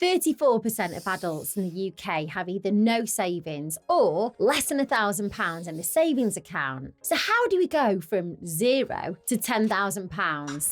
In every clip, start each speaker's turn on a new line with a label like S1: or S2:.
S1: 34% of adults in the UK have either no savings or less than £1,000 in a savings account. So how do we go from zero to £10,000?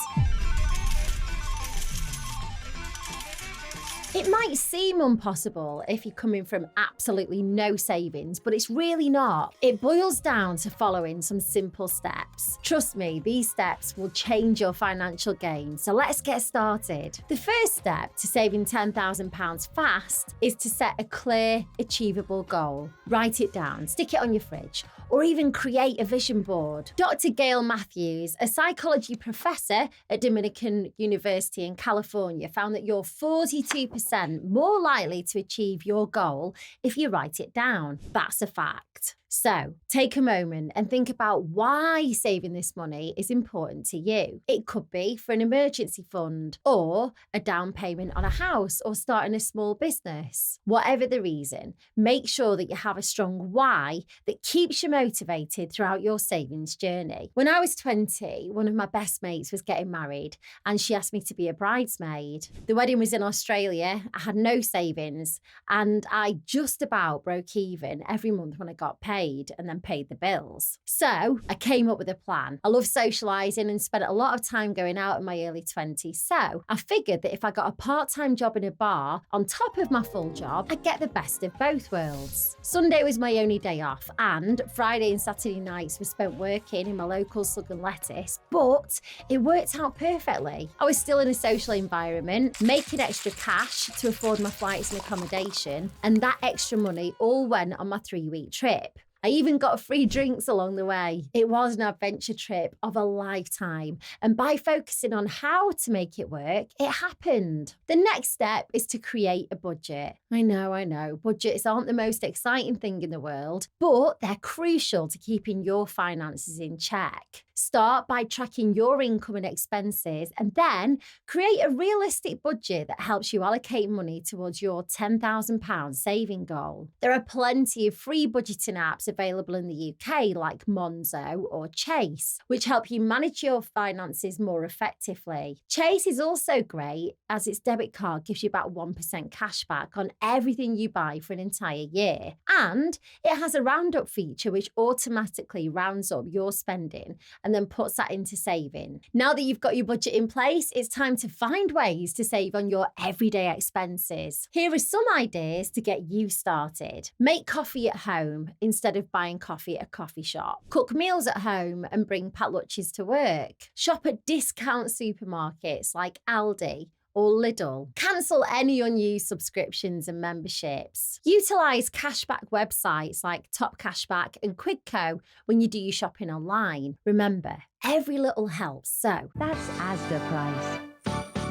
S1: It might seem impossible if you're coming from absolutely no savings, but it's really not. It boils down to following some simple steps. Trust me, these steps will change your financial game, so let's get started. The first step to saving £10,000 fast is to set a clear, achievable goal. Write it down, stick it on your fridge, or even create a vision board. Dr. Gail Matthews, a psychology professor at Dominican University in California, found that you're 42% more likely to achieve your goal if you write it down. That's a fact. So take a moment and think about why saving this money is important to you. It could be for an emergency fund or a down payment on a house or starting a small business. Whatever the reason, make sure that you have a strong why that keeps you motivated throughout your savings journey. When I was 20, one of my best mates was getting married and she asked me to be a bridesmaid. The wedding was in Australia. I had no savings and I just about broke even every month when I got paid and then paid the bills. So I came up with a plan. I love socialising and spent a lot of time going out in my early 20s. So I figured that if I got a part-time job in a bar on top of my full job, I'd get the best of both worlds. Sunday was my only day off and Friday and Saturday nights were spent working in my local slug and lettuce, but it worked out perfectly. I was still in a social environment, making extra cash to afford my flights and accommodation, and that extra money all went on my 3-week trip. I even got free drinks along the way. It was an adventure trip of a lifetime. And by focusing on how to make it work, it happened. The next step is to create a budget. I know, budgets aren't the most exciting thing in the world, but they're crucial to keeping your finances in check. Start by tracking your income and expenses and then create a realistic budget that helps you allocate money towards your £10,000 saving goal. There are plenty of free budgeting apps available in the UK like Monzo or Chase, which help you manage your finances more effectively. Chase is also great as its debit card gives you about 1% cash back on everything you buy for an entire year. And it has a roundup feature which automatically rounds up your spending and then puts that into saving. Now that you've got your budget in place, it's time to find ways to save on your everyday expenses. Here are some ideas to get you started. Make coffee at home instead of buying coffee at a coffee shop. Cook meals at home and bring packed lunches to work. Shop at discount supermarkets like Aldi or Lidl. Cancel any unused subscriptions and memberships. Utilise cashback websites like Top Cashback and Quidco when you do your shopping online. Remember, every little helps, so that's Asda price.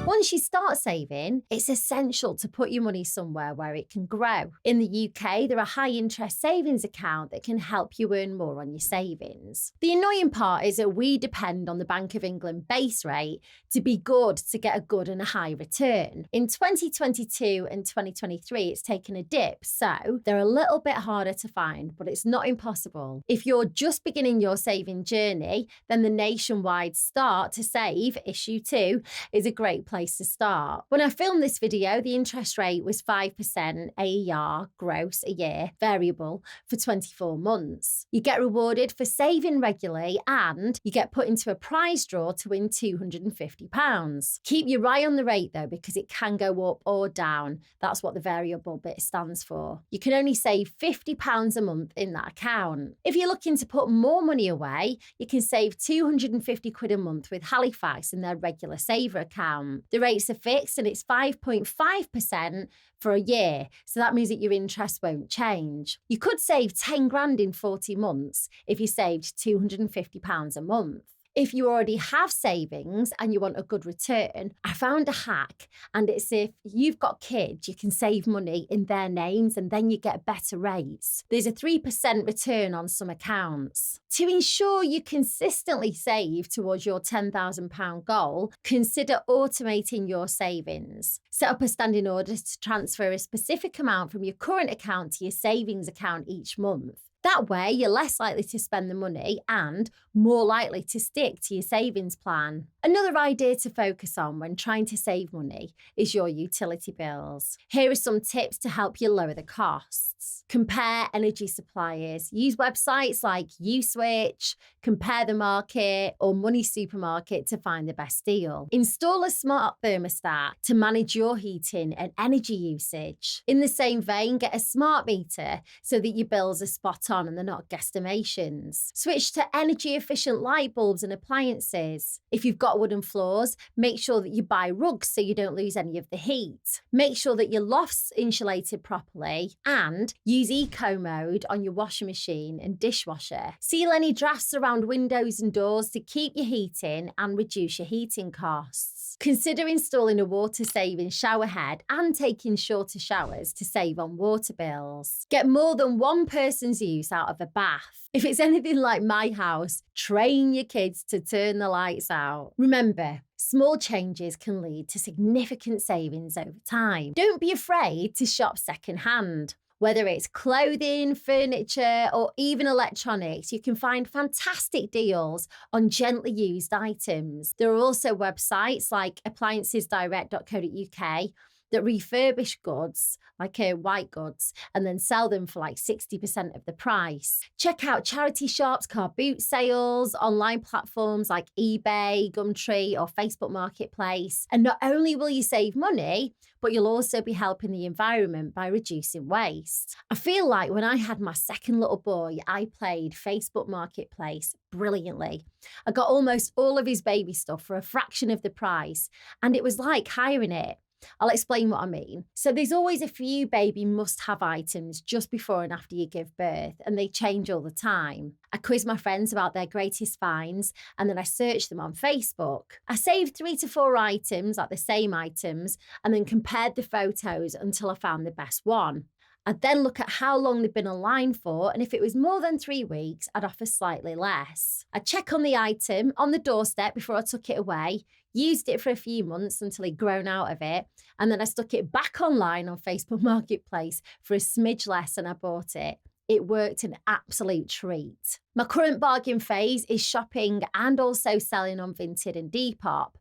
S1: Once you start saving, it's essential to put your money somewhere where it can grow. In the UK, there are high-interest savings accounts that can help you earn more on your savings. The annoying part is that we depend on the Bank of England base rate to be good to get a good and a high return. In 2022 and 2023, it's taken a dip, so they're a little bit harder to find, but it's not impossible. If you're just beginning your saving journey, then the nationwide Start to Save Issue 2 is a great place to start. When I filmed this video, the interest rate was 5% AER gross a year, variable, for 24 months. You get rewarded for saving regularly and you get put into a prize draw to win £250. Keep your eye on the rate though, because it can go up or down. That's what the variable bit stands for. You can only save £50 a month in that account. If you're looking to put more money away, you can save £250 a month with Halifax in their regular saver account. The rates are fixed and it's 5.5% for a year, so that means that your interest won't change. You could save 10 grand in 40 months if you saved £250 a month. If you already have savings and you want a good return, I found a hack, and it's if you've got kids, you can save money in their names and then you get better rates. There's a 3% return on some accounts. To ensure you consistently save towards your £10,000 goal, consider automating your savings. Set up a standing order to transfer a specific amount from your current account to your savings account each month. That way, you're less likely to spend the money and more likely to stick to your savings plan. Another idea to focus on when trying to save money is your utility bills. Here are some tips to help you lower the costs. Compare energy suppliers. Use websites like USwitch, Compare the Market, or Money Supermarket to find the best deal. Install a smart thermostat to manage your heating and energy usage. In the same vein, get a smart meter so that your bills are spot on and they're not guesstimations. Switch to energy efficient light bulbs and appliances. If you've got wooden floors, make sure that you buy rugs so you don't lose any of the heat. Make sure that your loft's insulated properly and use eco mode on your washing machine and dishwasher. Seal any drafts around windows and doors to keep your heat in and reduce your heating costs. Consider installing a water-saving shower head and taking shorter showers to save on water bills. Get more than one person's use out of a bath. If it's anything like my house, train your kids to turn the lights out. Remember, small changes can lead to significant savings over time. Don't be afraid to shop secondhand. Whether it's clothing, furniture, or even electronics, you can find fantastic deals on gently used items. There are also websites like appliancesdirect.co.uk that refurbish goods, like white goods, and then sell them for like 60% of the price. Check out charity shops, car boot sales, online platforms like eBay, Gumtree, or Facebook Marketplace. And not only will you save money, but you'll also be helping the environment by reducing waste. I feel like when I had my second little boy, I played Facebook Marketplace brilliantly. I got almost all of his baby stuff for a fraction of the price, and it was like hiring it. I'll explain what I mean. So there's always a few baby must-have items just before and after you give birth, and they change all the time. I quiz my friends about their greatest finds, and then I search them on Facebook. I saved 3 to 4 items, like the same items, and then compared the photos until I found the best one. I'd then look at how long they'd been online for, and if it was more than 3 weeks, I'd offer slightly less. I'd check on the item on the doorstep before I took it away, used it for a few months until he'd grown out of it, and then I stuck it back online on Facebook Marketplace for a smidge less and I bought it. It worked an absolute treat. My current bargain phase is shopping and also selling on Vinted and Depop.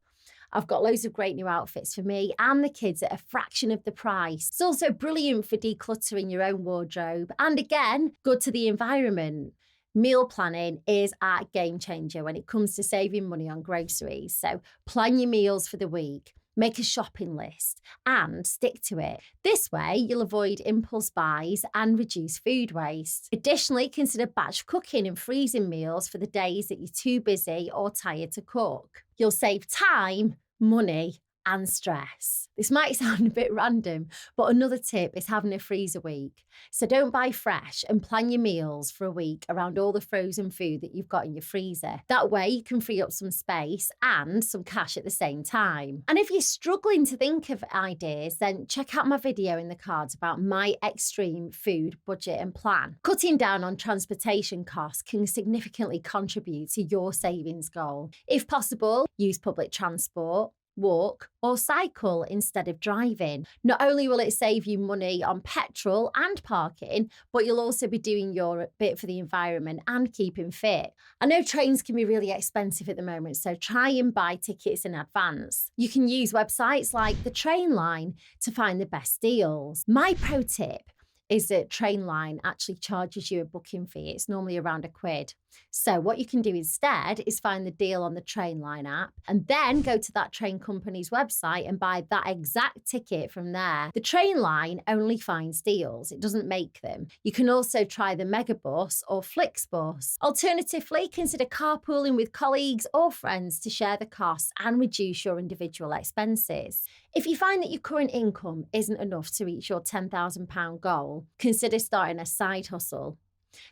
S1: I've got loads of great new outfits for me and the kids at a fraction of the price. It's also brilliant for decluttering your own wardrobe and again, good to the environment. Meal planning is a game changer when it comes to saving money on groceries. So plan your meals for the week, make a shopping list and stick to it. This way, you'll avoid impulse buys and reduce food waste. Additionally, consider batch cooking and freezing meals for the days that you're too busy or tired to cook. You'll save time, money, and stress. This might sound a bit random, but another tip is having a freezer week. So don't buy fresh and plan your meals for a week around all the frozen food that you've got in your freezer. That way you can free up some space and some cash at the same time. And if you're struggling to think of ideas, then check out my video in the cards about my extreme food budget and plan. Cutting down on transportation costs can significantly contribute to your savings goal. If possible, use public transport, walk or cycle instead of driving. Not only will it save you money on petrol and parking, but you'll also be doing your bit for the environment and keeping fit. I know trains can be really expensive at the moment, so try and buy tickets in advance. You can use websites like the Train Line to find the best deals. My pro tip is that Trainline actually charges you a booking fee. It's normally around £1. So what you can do instead is find the deal on the Trainline app and then go to that train company's website and buy that exact ticket from there. The Trainline only finds deals. It doesn't make them. You can also try the Megabus or Flixbus. Alternatively, consider carpooling with colleagues or friends to share the costs and reduce your individual expenses. If you find that your current income isn't enough to reach your £10,000 goal, consider starting a side hustle.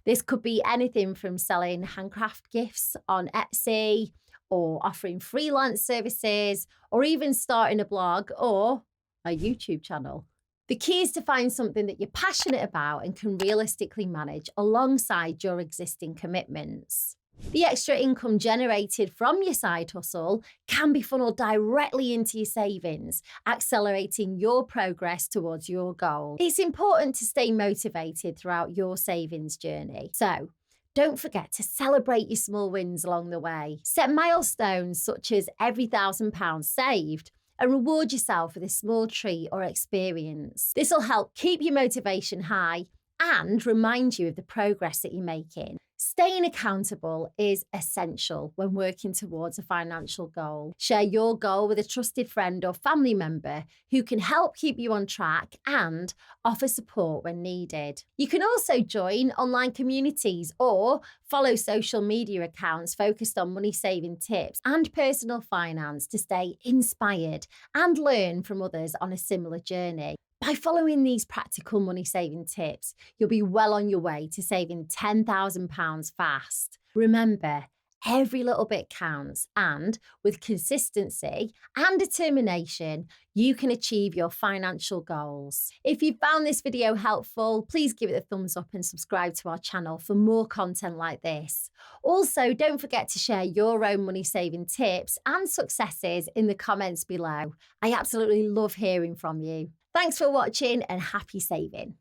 S1: This could be anything from selling handcraft gifts on Etsy or offering freelance services or even starting a blog or a YouTube channel. The key is to find something that you're passionate about and can realistically manage alongside your existing commitments. The extra income generated from your side hustle can be funneled directly into your savings, accelerating your progress towards your goal. It's important to stay motivated throughout your savings journey. So, don't forget to celebrate your small wins along the way. Set milestones such as every £1,000 saved and reward yourself with a small treat or experience. This will help keep your motivation high and remind you of the progress that you're making. Staying accountable is essential when working towards a financial goal. Share your goal with a trusted friend or family member who can help keep you on track and offer support when needed. You can also join online communities or follow social media accounts focused on money saving tips and personal finance to stay inspired and learn from others on a similar journey. By following these practical money saving tips, you'll be well on your way to saving £10,000 fast. Remember, every little bit counts, and with consistency and determination, you can achieve your financial goals. If you found this video helpful, please give it a thumbs up and subscribe to our channel for more content like this. Also, don't forget to share your own money saving tips and successes in the comments below. I absolutely love hearing from you. Thanks for watching and happy saving.